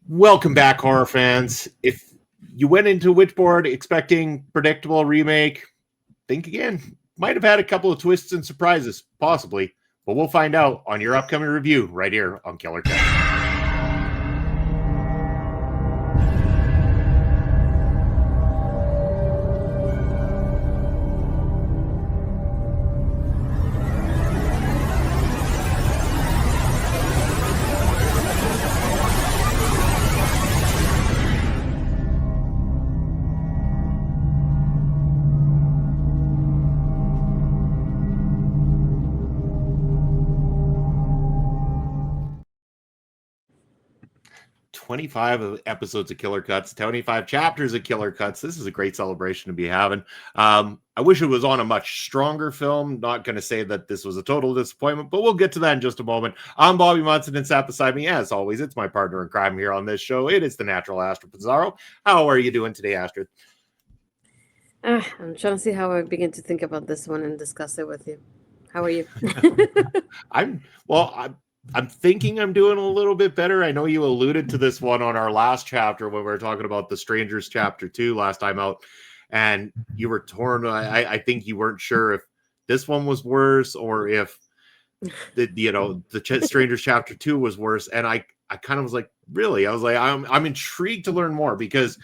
Welcome back, horror fans. If you went into Witchboard expecting predictable remake, think again. Might have had a couple of twists and surprises, possibly, but we'll find out on your upcoming review right here on Killer Cuts. 25 episodes of Killer Cuts, 25 chapters of Killer Cuts. This is a great celebration to be having. I wish it was on a much stronger film. Not going to say that this was a total disappointment, but we'll get to that in just a moment. I'm Bobby Munson, and sat beside me, as always, it's my partner in crime here on this show. It is the natural Astrid Pizarro. How are you doing today, Astrid? I'm trying to see how I begin to think about this one and discuss it with you. How are you? I'm thinking I'm doing a little bit better. I know you alluded to this one on our last chapter when we were talking about the Strangers Chapter 2 last time out, and you were torn. I think you weren't sure if this one was worse or if the Strangers Chapter 2 was worse. And I kind of was like, really? I was like, I'm intrigued to learn more because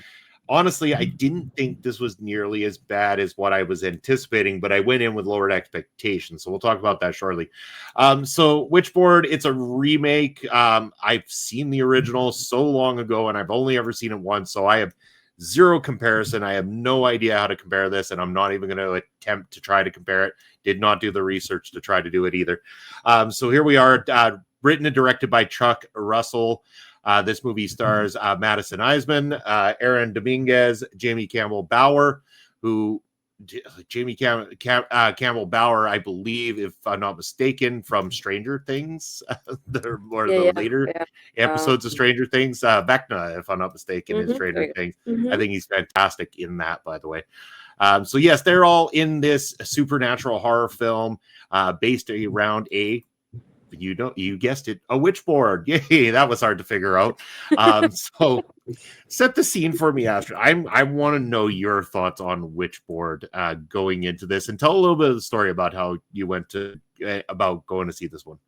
honestly, I didn't think this was nearly as bad as what I was anticipating, but I went in with lowered expectations. So we'll talk about that shortly. So Witchboard, it's a remake. I've seen the original so long ago, and I've only ever seen it once. So I have zero comparison. I have no idea how to compare this, and I'm not even going to attempt to try to compare it. Did not do the research to try to do it either. So here we are, written and directed by Chuck Russell. This movie stars Madison Eisman, Aaron Dominguez, Jamie Campbell Bower, Campbell Bower, I believe, if I'm not mistaken, from Stranger Things, the later episodes of Stranger Things. Vecna, if I'm not mistaken, is Stranger Things. I think he's fantastic in that, by the way. So yes, they're all in this supernatural horror film based around you guessed it, a Witchboard. Yay, that was hard to figure out. So set the scene for me, Astrid. I want to know your thoughts on Witchboard going into this, and tell a little bit of the story about how you went to about going to see this one.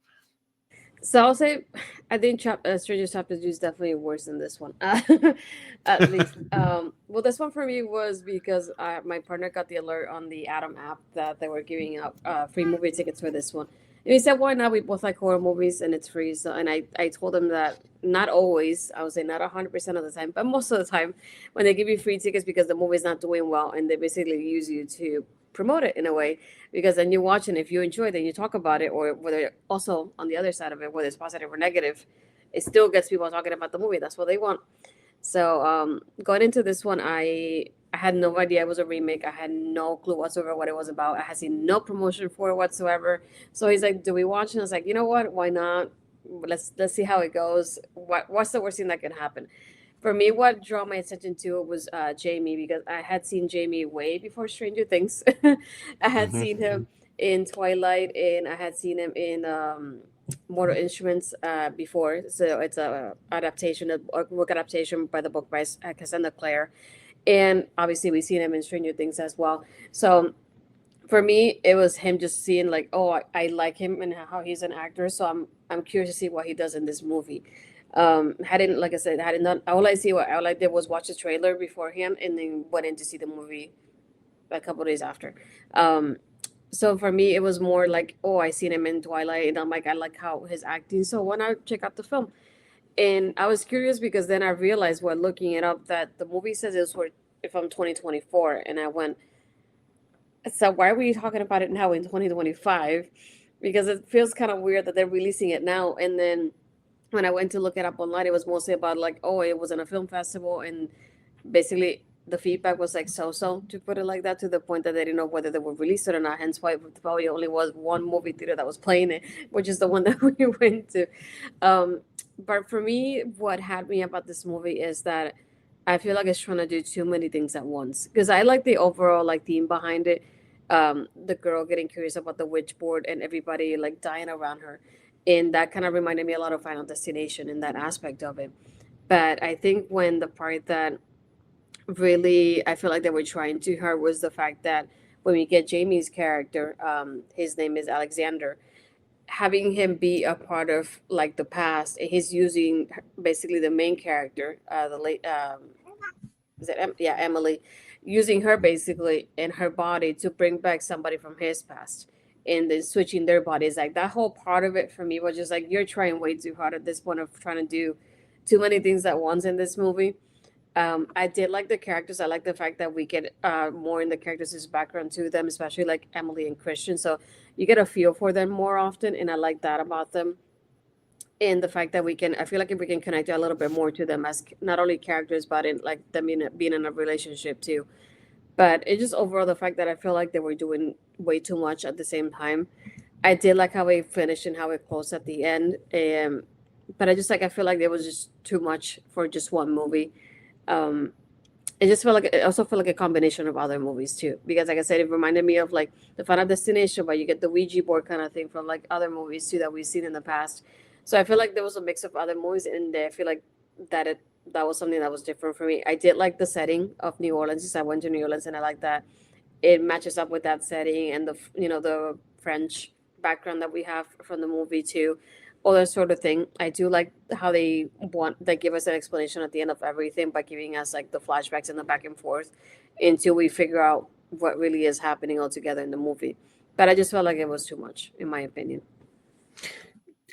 So I'll say, I think Strangers Chapter 2 is definitely worse than this one, at least. Well, this one for me was because my partner got the alert on the Atom app that they were giving out free movie tickets for this one. And he said, why not? We both like horror movies and it's free. So, and I told him that not always, I would say not 100% of the time, but most of the time when they give you free tickets because the movie's not doing well and they basically use you to promote it in a way, because then you watch and if you enjoy it, then you talk about it, or whether also on the other side of it, whether it's positive or negative, it still gets people talking about the movie. That's what they want. So going into this one, I had no idea it was a remake. I had no clue whatsoever what it was about. I had seen no promotion for it whatsoever. So he's like, "Do we watch?" And I was like, "You know what? Why not? Let's see how it goes. What's the worst thing that can happen?" For me, what drew my attention to it was Jamie, because I had seen Jamie way before Stranger Things. I had seen him in Twilight, and I had seen him in Mortal Instruments before. So it's a adaptation, a book adaptation by the book by Cassandra Clare, and obviously we've seen him in Stranger Things as well. So for me, it was him just seeing like, oh, I like him and how he's an actor. So I'm curious to see what he does in this movie. Hadn't like I said, hadn't done all I did was watch the trailer beforehand and then went in to see the movie a couple days after. Um, so for me, it was more like, oh, I seen him in Twilight, and I'm like, I like how his acting. So why not check out the film? And I was curious because then I realized while looking it up that the movie says it's for from 2024, and I went, so why are we talking about it now in 2025? Because it feels kind of weird that they're releasing it now. And then when I went to look it up online, it was mostly about like, oh, it was in a film festival, and basically the feedback was like so, to put it like that, to the point that they didn't know whether they would release it or not. Hence why it probably only was one movie theater that was playing it, which is the one that we went to. But for me, what had me about this movie is that I feel like it's trying to do too many things at once. Because I like the overall like theme behind it. The girl getting curious about the witch board and everybody like dying around her, and that kind of reminded me a lot of Final Destination in that aspect of it. But I think when the part that really I feel like they were trying too hard was the fact that when we get Jamie's character, his name is Alexander, having him be a part of like the past, and he's using basically the main character, the late is it yeah, Emily, using her basically in her body to bring back somebody from his past, and then switching their bodies. Like that whole part of it for me was just like you're trying way too hard at this point of trying to do too many things at once in this movie. I did like the characters. I like the fact that we get more in the characters' background to them, especially like Emily and Christian. So you get a feel for them more often, and I like that about them. And the fact that we can, I feel like if we can connect a little bit more to them as not only characters, but in like them being in a relationship too. But it's just overall the fact that I feel like they were doing way too much at the same time. I did like how it finished and how it closed at the end. But I just like I feel like there was just too much for just one movie. Um, it just felt like it also felt like a combination of other movies too, because like I said, it reminded me of like the Final Destination, but you get the Ouija board kind of thing from like other movies too that we've seen in the past. So I feel like there was a mix of other movies in there. I feel like that it that was something that was different for me. I did like the setting of New Orleans. Since I went to New Orleans, and I like that it matches up with that setting and the the French background that we have from the movie too, all that sort of thing. I do like how they give us an explanation at the end of everything by giving us like the flashbacks and the back and forth until we figure out what really is happening altogether in the movie. But I just felt like it was too much, in my opinion.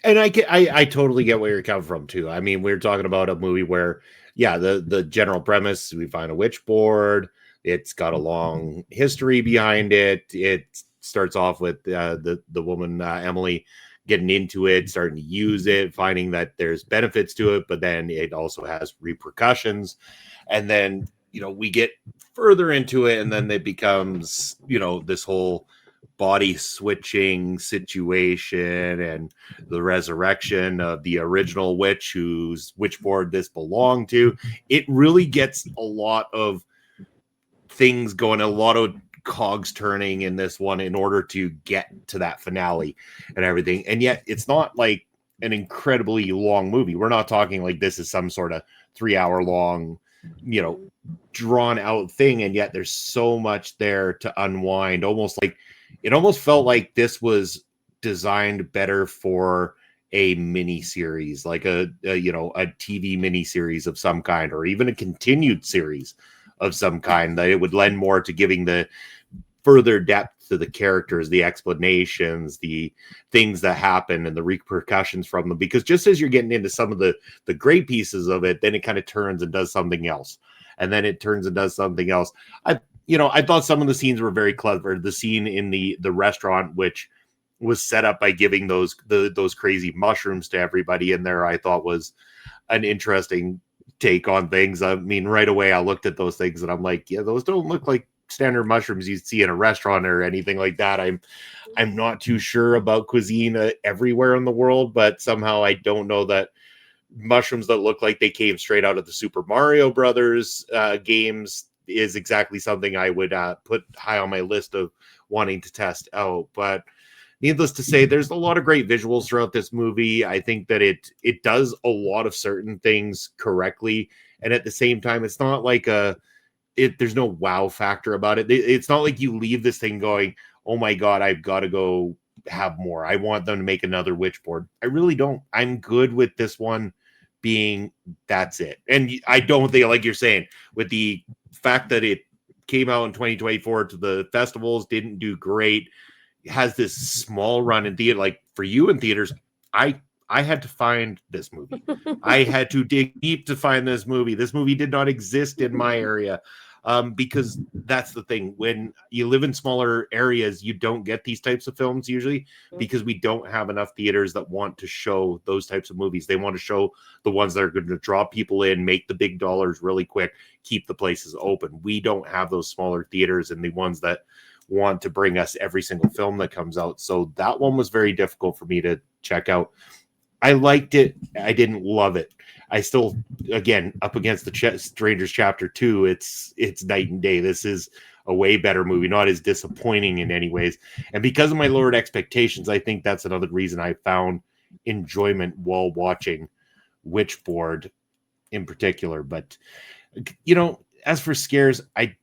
And I totally get where you're coming from too. I mean, we're talking about a movie where, yeah, the general premise, we find a witch board. It's got a long history behind it. It starts off with the woman Emily getting into it, starting to use it, finding that there's benefits to it, but then it also has repercussions. And then we get further into it, and then it becomes this whole body switching situation and the resurrection of the original witch whose witchboard this belonged to. It really gets a lot of things going, a lot of cogs turning in this one in order to get to that finale and everything. And yet it's not like an incredibly long movie. We're not talking like this is some sort of 3-hour long, drawn out thing. And yet there's so much there to unwind. It almost felt like this was designed better for a mini series, like a TV mini series of some kind, or even a continued series of some kind, that it would lend more to giving the further depth to the characters, the explanations, the things that happen, and the repercussions from them. Because just as you're getting into some of the great pieces of it, then it kind of turns and does something else, and then it turns and does something else. I thought some of the scenes were very clever. The scene in the restaurant, which was set up by giving those crazy mushrooms to everybody in there, I thought was an interesting take on things. I mean, right away I looked at those things and I'm like, yeah, those don't look like standard mushrooms you'd see in a restaurant or anything like that. I'm not too sure about cuisine everywhere in the world, but somehow I don't know that mushrooms that look like they came straight out of the Super Mario Brothers games is exactly something I would put high on my list of wanting to test out. But needless to say, there's a lot of great visuals throughout this movie. I think that it does a lot of certain things correctly, and at the same time, it's not like there's no wow factor about it. It's not like you leave this thing going, oh my god, I've got to go have more. I want them to make another Witchboard. I really don't. I'm good with this one being that's it. And I don't think, like you're saying, with the fact that it came out in 2024 to the festivals, didn't do great, has this small run in theater. Like for you in theaters, I had to find this movie. I had to dig deep to find this movie. This movie did not exist in my area. Because that's the thing. When you live in smaller areas, you don't get these types of films usually, because we don't have enough theaters that want to show those types of movies. They want to show the ones that are going to draw people in, make the big dollars really quick, keep the places open. We don't have those smaller theaters and the ones that want to bring us every single film that comes out. So that one was very difficult for me to check out. I liked it. I didn't love it. I still, again, up against the Strangers Chapter 2, it's night and day. This is a way better movie, not as disappointing in any ways. And because of my lowered expectations, I think that's another reason I found enjoyment while watching Witchboard in particular. But as for scares, I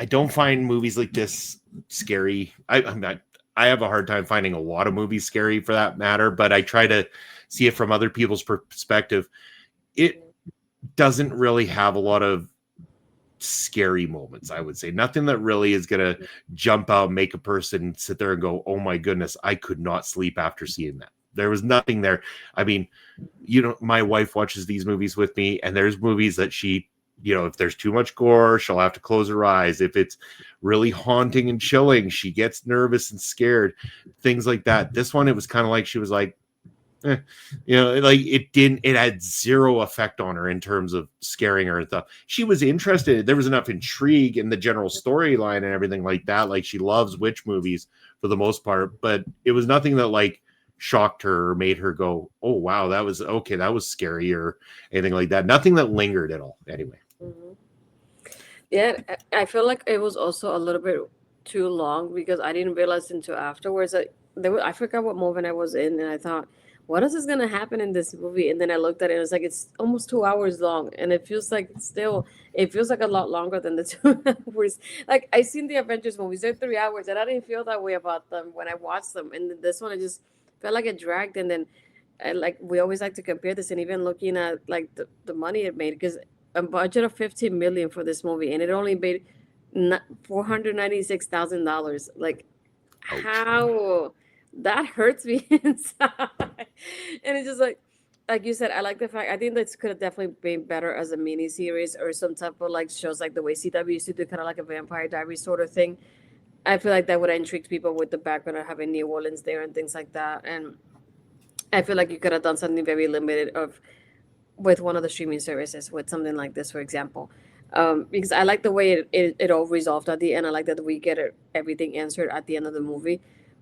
don't find movies like this scary. I'm not. I have a hard time finding a lot of movies scary for that matter, but I try to see it from other people's perspective. It doesn't really have a lot of scary moments, I would say. Nothing that really is going to jump out, make a person sit there and go, oh my goodness, I could not sleep after seeing that. There was nothing there. I mean, my wife watches these movies with me, and there's movies that she, if there's too much gore, she'll have to close her eyes. If it's really haunting and chilling, she gets nervous and scared, things like that. This one, it was kind of like she was like, like it had zero effect on her in terms of scaring her and stuff. She was interested. There was enough intrigue in the general storyline and everything like that. Like, she loves witch movies for the most part, but it was nothing that like shocked her or made her go, oh wow, that was okay, that was scary, or anything like that. Nothing that lingered at all anyway. Yeah, I feel like it was also a little bit too long because I didn't realize until afterwards that I forgot what movie I was in, and I thought, what is going to happen in this movie? And then I looked at it, and it's like, it's almost 2 hours long, and it feels like a lot longer than the 2 hours. Like, I seen the Avengers movies, they're 3 hours, and I didn't feel that way about them when I watched them. And then this one, I just felt like it dragged. And then, like, we always like to compare this, and even looking at like the money it made, because a budget of 15 million for this movie, and it only made $496,000. Like, Ouch. how that hurts me inside. And it's just like you said, I like the fact, I think this could have definitely been better as a mini series or some type of like shows, like the way CW used to do, kind of like a Vampire Diaries sort of thing. I feel like that would have intrigued people with the background of having New Orleans there and things like that. And I feel like you could have done something very limited with one of the streaming services with something like this, for example. Because I like the way it all resolved at the end. I like that we get everything answered at the end of the movie.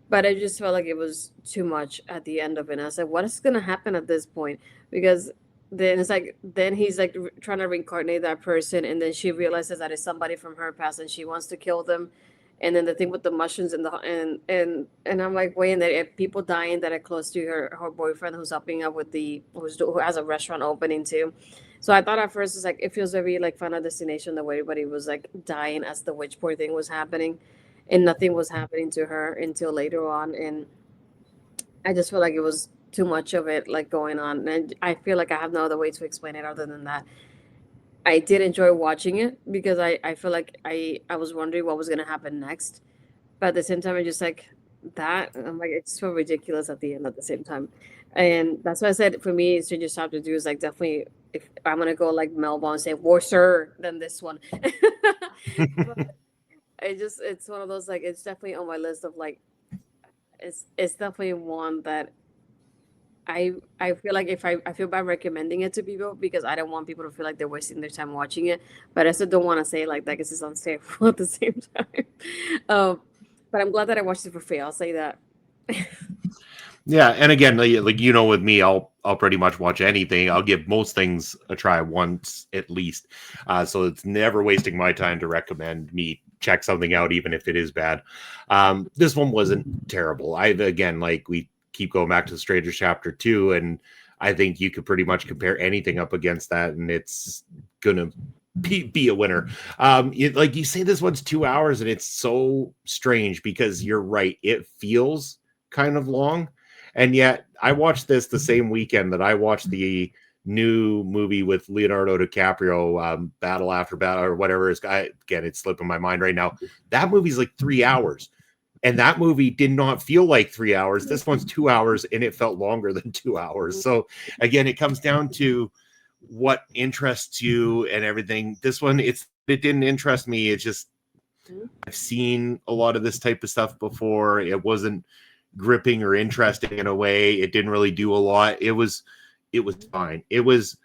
But I just felt like it was too much at the end of it. And I was like, what is going to happen at this point? Because then he's like trying to reincarnate that person. And then she realizes that it's somebody from her past and she wants to kill them. And then the thing with the mushrooms and I'm like, wait, and there are people dying that are close to her boyfriend who's helping out with who has a restaurant opening too. So I thought at first it's like, it feels very like Final Destination, the way everybody was like dying as the Witchboard thing was happening, and nothing was happening to her until later on. And I just feel like it was too much of it like going on, and I feel like I have no other way to explain it other than that. I did enjoy watching it because I feel like I was wondering what was going to happen next, but at the same time I just like that, I'm like, it's so ridiculous at the end at the same time. And that's why I said, for me, Stranger Chapter 2 is like definitely, if I'm gonna go like Melba and say worse than this one. But it's one of those, like, it's definitely on my list of like, it's definitely one that I feel like if I feel bad recommending it to people because I don't want people to feel like they're wasting their time watching it, but I still don't want to say it like that because it's unsafe at the same time. Um, but I'm glad that I watched it for free. I'll say that. Yeah, and again, like with me, I'll pretty much watch anything. I'll give most things a try once at least, so it's never wasting my time to recommend me check something out, even if it is bad. This one wasn't terrible. Again, like, we keep going back to the Stranger Chapter 2, and I think you could pretty much compare anything up against that, and it's gonna be a winner. Like you say, this one's 2 hours, and it's so strange because you're right, it feels kind of long. And yet I watched this the same weekend that I watched the new movie with Leonardo DiCaprio, Battle After Battle, or whatever. Again, it's slipping my mind right now. That movie's like 3 hours. And that movie did not feel like 3 hours. This one's 2 hours, and it felt longer than 2 hours. So again, it comes down to what interests you and everything. This one, it didn't interest me. It's just, I've seen a lot of this type of stuff before. It wasn't gripping or interesting in a way. It didn't really do a lot. It was fine. It was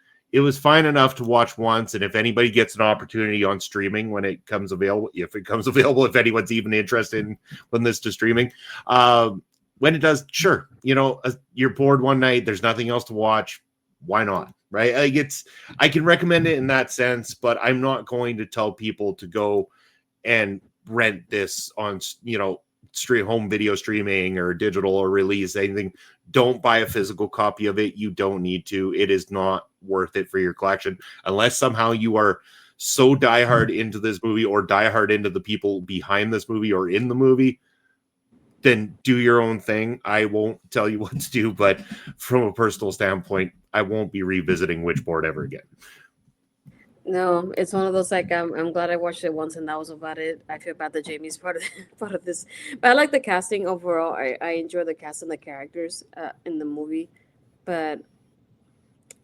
fine enough to watch once. And if anybody gets an opportunity on streaming when it comes available, if anyone's even interested in when this to streaming, when it does, sure. You're bored one night, there's nothing else to watch. Why not? Right? Like, I can recommend it in that sense, but I'm not going to tell people to go and rent this on, home video streaming or digital or release anything, don't buy a physical copy of it. You don't need to. It is not worth it for your collection unless somehow you are so diehard into this movie or diehard into the people behind this movie or in the movie. Then do your own thing. I won't tell you what to do, but from a personal standpoint, I won't be revisiting Witchboard ever again. No, it's one of those like I'm glad I watched it once and that was about it. I feel bad that Jamie's part of this, but I like the casting overall. I enjoy the cast and the characters in the movie, but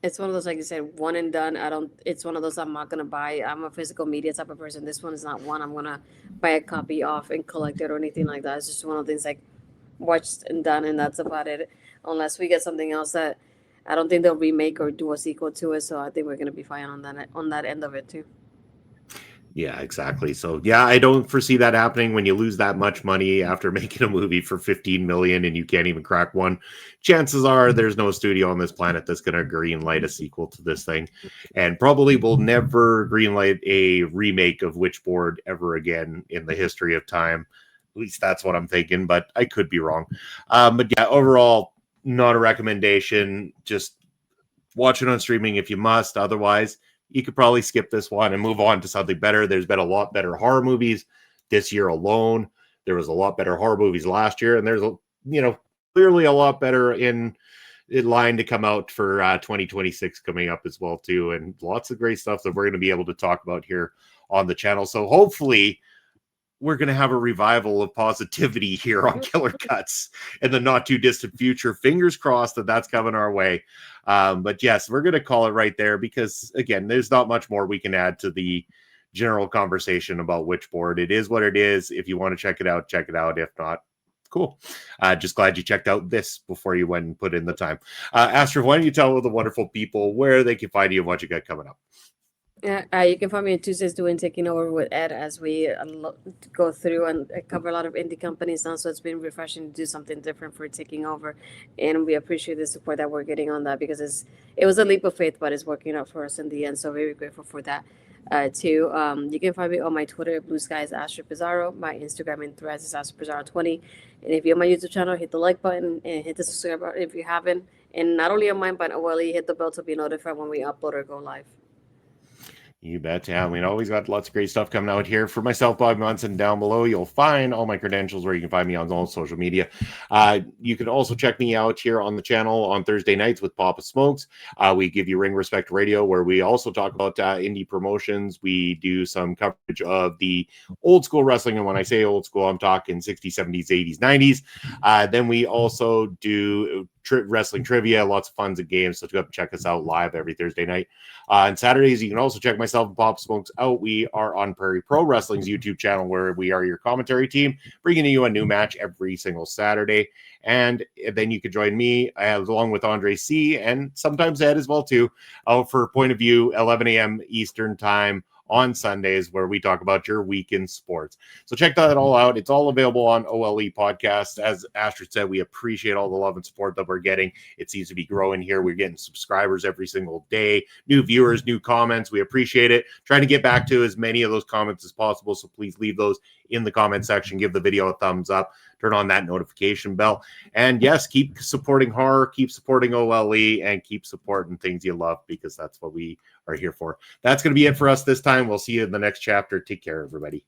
it's one of those like you said, one and done. I don't. It's one of those I'm not gonna buy. I'm a physical media type of person. This one is not one I'm gonna buy a copy of and collect it or anything like that. It's just one of the things like watched and done, and that's about it. Unless we get something else that I don't think they'll remake or do a sequel to it. So I think we're gonna be fine on that end of it too. Yeah, exactly. So yeah, I don't foresee that happening when you lose that much money after making a movie for 15 million and you can't even crack one. Chances are there's no studio on this planet that's going to green light a sequel to this thing, and probably will never green light a remake of Witchboard ever again in the history of time. At least that's what I'm thinking, but I could be wrong. But yeah, overall, not a recommendation. Just watch it on streaming if you must. Otherwise, you could probably skip this one and move on to something better. There's been a lot better horror movies this year alone. There was a lot better horror movies last year, and there's clearly a lot better in line to come out for 2026 coming up as well too, and lots of great stuff that we're going to be able to talk about here on the channel. So hopefully we're going to have a revival of positivity here on Killer Cuts in the not too distant future. Fingers crossed that that's coming our way. But yes, we're going to call it right there because, again, there's not much more we can add to the general conversation about Witchboard. It is what it is. If you want to check it out, check it out. If not, cool. Just glad you checked out this before you went and put in the time. Astrid, why don't you tell the wonderful people where they can find you and what you got coming up? Yeah, you can find me on Tuesdays doing Taking Over with Ed as we go through and cover a lot of indie companies now. So it's been refreshing to do something different for Taking Over, and we appreciate the support that we're getting on that because it was a leap of faith, but it's working out for us in the end. So very grateful for that too. You can find me on my Twitter, Blue Skies Astrid Pizarro. My Instagram and Threads is Astrid Pizarro 20. And if you're on my YouTube channel, hit the like button and hit the subscribe button if you haven't. And not only on mine, but OLE, hit the bell to be notified when we upload or go live. You bet. Yeah, always got lots of great stuff coming out here. For myself, Bob Munson, down below, you'll find all my credentials where you can find me on all social media. You can also check me out here on the channel on Thursday nights with Papa Smokes. We give you Ring Respect Radio, where we also talk about indie promotions. We do some coverage of the old school wrestling. And when I say old school, I'm talking 60s, 70s, 80s, 90s. Then we also do wrestling trivia, lots of fun and games. So go up and check us out live every Thursday night. On Saturdays, you can also check myself and Pop Smokes out. We are on Prairie Pro Wrestling's YouTube channel, where we are your commentary team, bringing you a new match every single Saturday. And then you can join me along with Andre C. and sometimes Ed as well too, for Point of View, 11 a.m. Eastern time on Sundays, where we talk about your week in sports. So check that all out. It's all available on OLE Podcast. As Astrid said, we appreciate all the love and support that we're getting. It seems to be growing here. We're getting subscribers every single day, new viewers, new comments. We appreciate it. Trying to get back to as many of those comments as possible. So please leave those in the comment section. Give the video a thumbs up. Turn on that notification bell. And yes, keep supporting horror, keep supporting OLE, and keep supporting things you love, because that's what we are here for. That's going to be it for us this time. We'll see you in the next chapter. Take care, everybody.